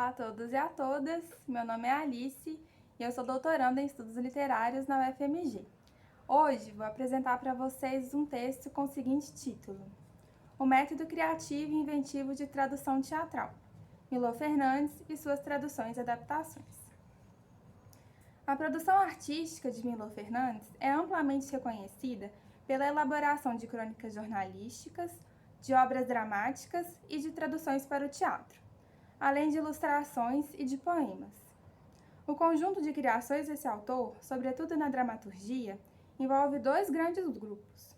Olá a todos e a todas, meu nome é Alice e eu sou doutoranda em Estudos Literários na UFMG. Hoje vou apresentar para vocês um texto com o seguinte título: O Método Criativo e Inventivo de Tradução Teatral, Milor Fernandes e suas traduções e adaptações. A produção artística de Milor Fernandes é amplamente reconhecida pela elaboração de crônicas jornalísticas, de obras dramáticas e de traduções para o teatro, além de ilustrações e de poemas. O conjunto de criações desse autor, sobretudo na dramaturgia, envolve dois grandes grupos.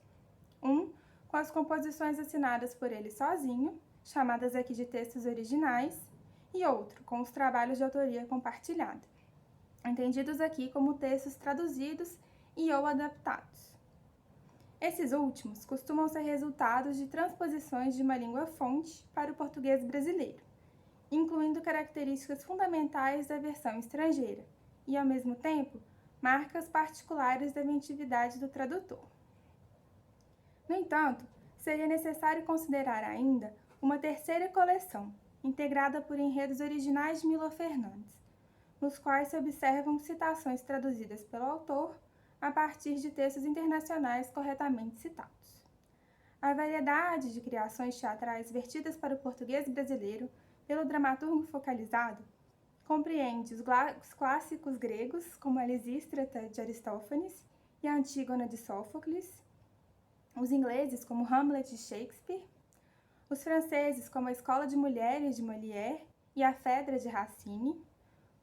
Um, com as composições assinadas por ele sozinho, chamadas aqui de textos originais, e outro, com os trabalhos de autoria compartilhada, entendidos aqui como textos traduzidos e ou adaptados. Esses últimos costumam ser resultados de transposições de uma língua-fonte para o português brasileiro, incluindo características fundamentais da versão estrangeira e, ao mesmo tempo, marcas particulares da inventividade do tradutor. No entanto, seria necessário considerar ainda uma terceira coleção, integrada por enredos originais de Milor Fernandes, nos quais se observam citações traduzidas pelo autor a partir de textos internacionais corretamente citados. A variedade de criações teatrais vertidas para o português brasileiro pelo dramaturgo focalizado compreende os clássicos gregos, como a Lisístrata de Aristófanes e a Antígona de Sófocles, os ingleses, como Hamlet de Shakespeare, os franceses, como a Escola de Mulheres de Molière e a Fedra de Racine,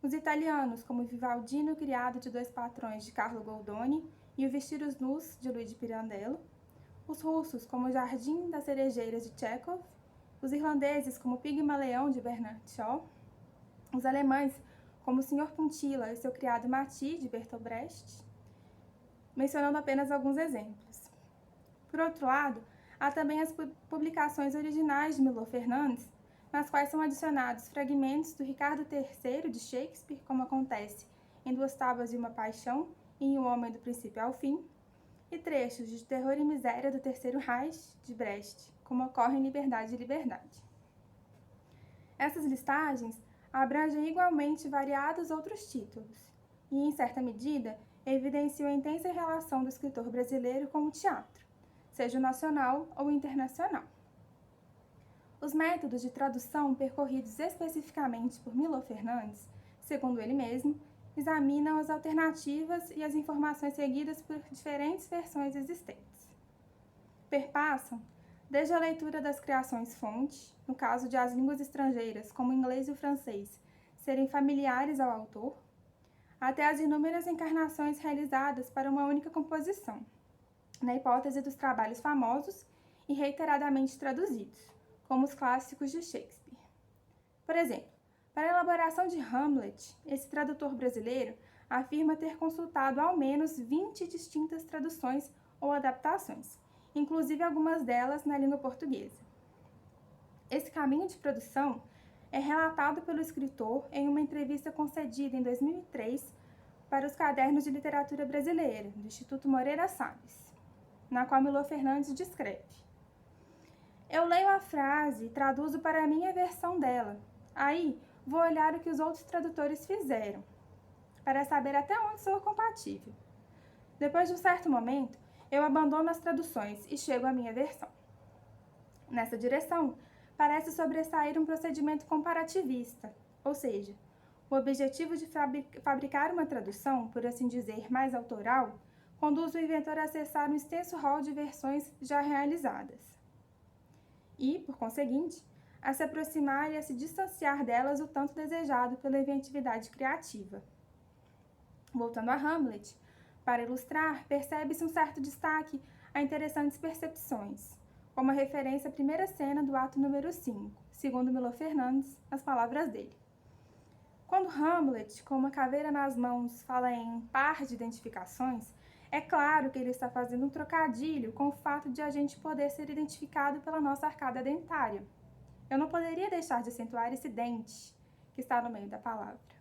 os italianos, como o Vivaldino Criado de Dois Patrões de Carlo Goldoni e o Vestidos Nus de Luigi Pirandello, os russos, como o Jardim das Cerejeiras de Chekhov, os irlandeses, como Pigmaleão de Bernard Shaw, os alemães, como o Sr. Puntilla e seu criado Mati de Bertolt Brecht, mencionando apenas alguns exemplos. Por outro lado, há também as publicações originais de Milor Fernandes, nas quais são adicionados fragmentos do Ricardo III de Shakespeare, como acontece em Duas Tábuas e uma Paixão e em O Homem do Princípio ao Fim, e trechos de Terror e Miséria do Terceiro Reich, de Brecht, como ocorre em Liberdade e Liberdade. Essas listagens abrangem igualmente variados outros títulos e, em certa medida, evidenciam a intensa relação do escritor brasileiro com o teatro, seja nacional ou internacional. Os métodos de tradução percorridos especificamente por Milor Fernandes, segundo ele mesmo, examinam as alternativas e as informações seguidas por diferentes versões existentes. Perpassam desde a leitura das criações-fonte, no caso de as línguas estrangeiras, como o inglês e o francês, serem familiares ao autor, até as inúmeras encarnações realizadas para uma única composição, na hipótese dos trabalhos famosos e reiteradamente traduzidos, como os clássicos de Shakespeare. Por exemplo, para a elaboração de Hamlet, esse tradutor brasileiro afirma ter consultado ao menos 20 distintas traduções ou adaptações, inclusive algumas delas na língua portuguesa. Esse caminho de produção é relatado pelo escritor em uma entrevista concedida em 2003 para os Cadernos de Literatura Brasileira, do Instituto Moreira Salles, na qual Milor Fernandes descreve: Eu leio a frase e traduzo para a minha versão dela. Aí, vou olhar o que os outros tradutores fizeram, para saber até onde sou compatível. Depois de um certo momento, eu abandono as traduções e chego à minha versão. Nessa direção, parece sobressair um procedimento comparativista, ou seja, o objetivo de fabricar uma tradução, por assim dizer, mais autoral, conduz o inventor a acessar um extenso rol de versões já realizadas e, por conseguinte, a se aproximar e a se distanciar delas o tanto desejado pela inventividade criativa. Voltando a Hamlet, para ilustrar, percebe-se um certo destaque a interessantes percepções, como a referência à primeira cena do ato número 5, segundo Milor Fernandes, as palavras dele. Quando Hamlet, com uma caveira nas mãos, fala em par de identificações, é claro que ele está fazendo um trocadilho com o fato de a gente poder ser identificado pela nossa arcada dentária. Eu não poderia deixar de acentuar esse dente que está no meio da palavra.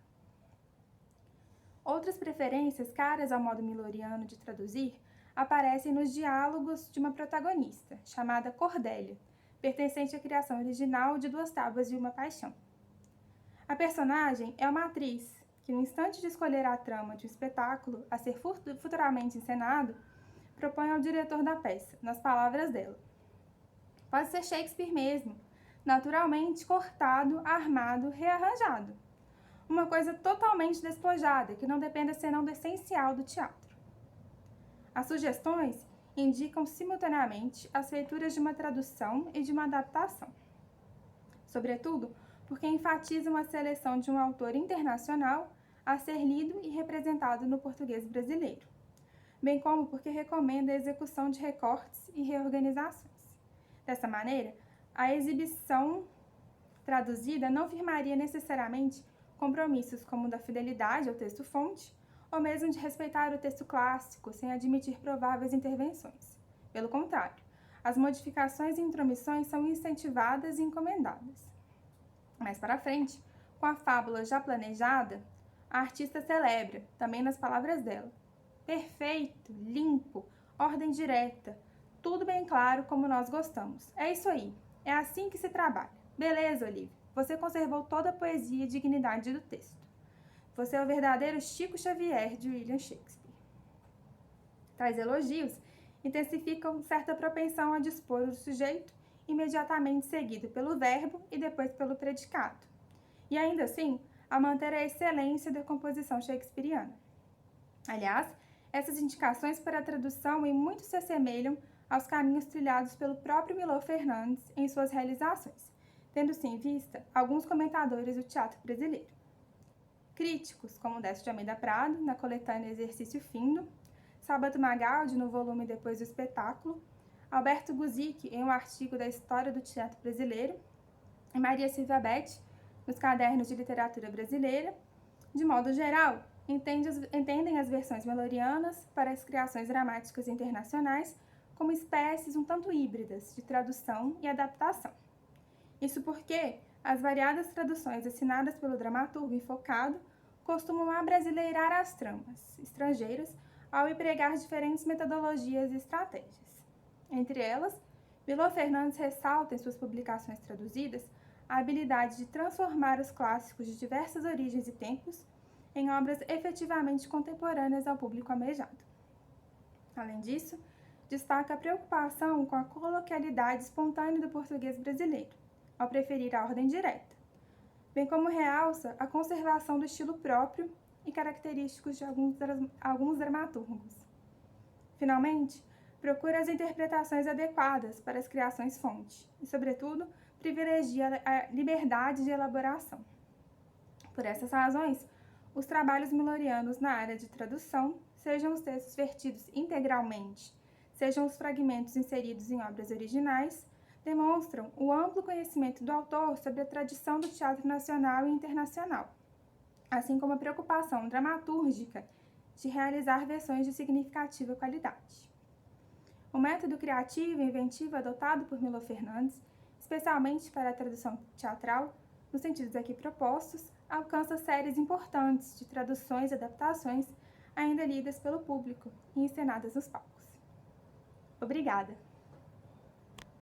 Outras preferências caras ao modo miloriano de traduzir aparecem nos diálogos de uma protagonista, chamada Cordélia, pertencente à criação original de Duas Tábuas e uma Paixão. A personagem é uma atriz que, no instante de escolher a trama de um espetáculo a ser futuramente encenado, propõe ao diretor da peça, nas palavras dela. Pode ser Shakespeare mesmo, naturalmente cortado, armado, rearranjado. Uma coisa totalmente despojada, que não dependa senão do essencial do teatro. As sugestões indicam simultaneamente as feituras de uma tradução e de uma adaptação. Sobretudo, porque enfatizam a seleção de um autor internacional a ser lido e representado no português brasileiro, bem como porque recomenda a execução de recortes e reorganizações. Dessa maneira, a exibição traduzida não firmaria necessariamente compromissos como o da fidelidade ao texto-fonte, ou mesmo de respeitar o texto clássico sem admitir prováveis intervenções. Pelo contrário, as modificações e intromissões são incentivadas e encomendadas. Mais para frente, com a fábula já planejada, a artista celebra, também nas palavras dela, perfeito, limpo, ordem direta, tudo bem claro como nós gostamos. É isso aí, é assim que se trabalha. Beleza, Olivia, você conservou toda a poesia e dignidade do texto. Você é o verdadeiro Chico Xavier de William Shakespeare. Tais elogios intensificam certa propensão a dispor o sujeito, imediatamente seguido pelo verbo e depois pelo predicado, e ainda assim a manter a excelência da composição shakespeariana. Aliás, essas indicações para a tradução em muito se assemelham aos caminhos trilhados pelo próprio Milor Fernandes em suas realizações, tendo-se em vista alguns comentadores do teatro brasileiro. Críticos, como Décio de Almeida Prado, na coletânea Exercício Findo, Sábato Magaldi, no volume Depois do Espetáculo, Alberto Guzic, em um artigo da História do Teatro Brasileiro, e Maria Silvia Betti, nos Cadernos de Literatura Brasileira, de modo geral, entendem as versões melorianas para as criações dramáticas internacionais como espécies um tanto híbridas de tradução e adaptação. Isso porque as variadas traduções assinadas pelo dramaturgo enfocado costumam abrasileirar as tramas estrangeiras ao empregar diferentes metodologias e estratégias. Entre elas, Milor Fernandes ressalta em suas publicações traduzidas a habilidade de transformar os clássicos de diversas origens e tempos em obras efetivamente contemporâneas ao público almejado. Além disso, destaca a preocupação com a coloquialidade espontânea do português brasileiro, ao preferir a ordem direta, bem como realça a conservação do estilo próprio e característicos de alguns dramaturgos. Finalmente, procura as interpretações adequadas para as criações-fonte e, sobretudo, privilegia a liberdade de elaboração. Por essas razões, os trabalhos milorianos na área de tradução, sejam os textos vertidos integralmente, sejam os fragmentos inseridos em obras originais, demonstram o amplo conhecimento do autor sobre a tradição do teatro nacional e internacional, assim como a preocupação dramatúrgica de realizar versões de significativa qualidade. O método criativo e inventivo adotado por Milor Fernandes, especialmente para a tradução teatral, nos sentidos aqui propostos, alcança séries importantes de traduções e adaptações ainda lidas pelo público e encenadas nos palcos. Obrigada!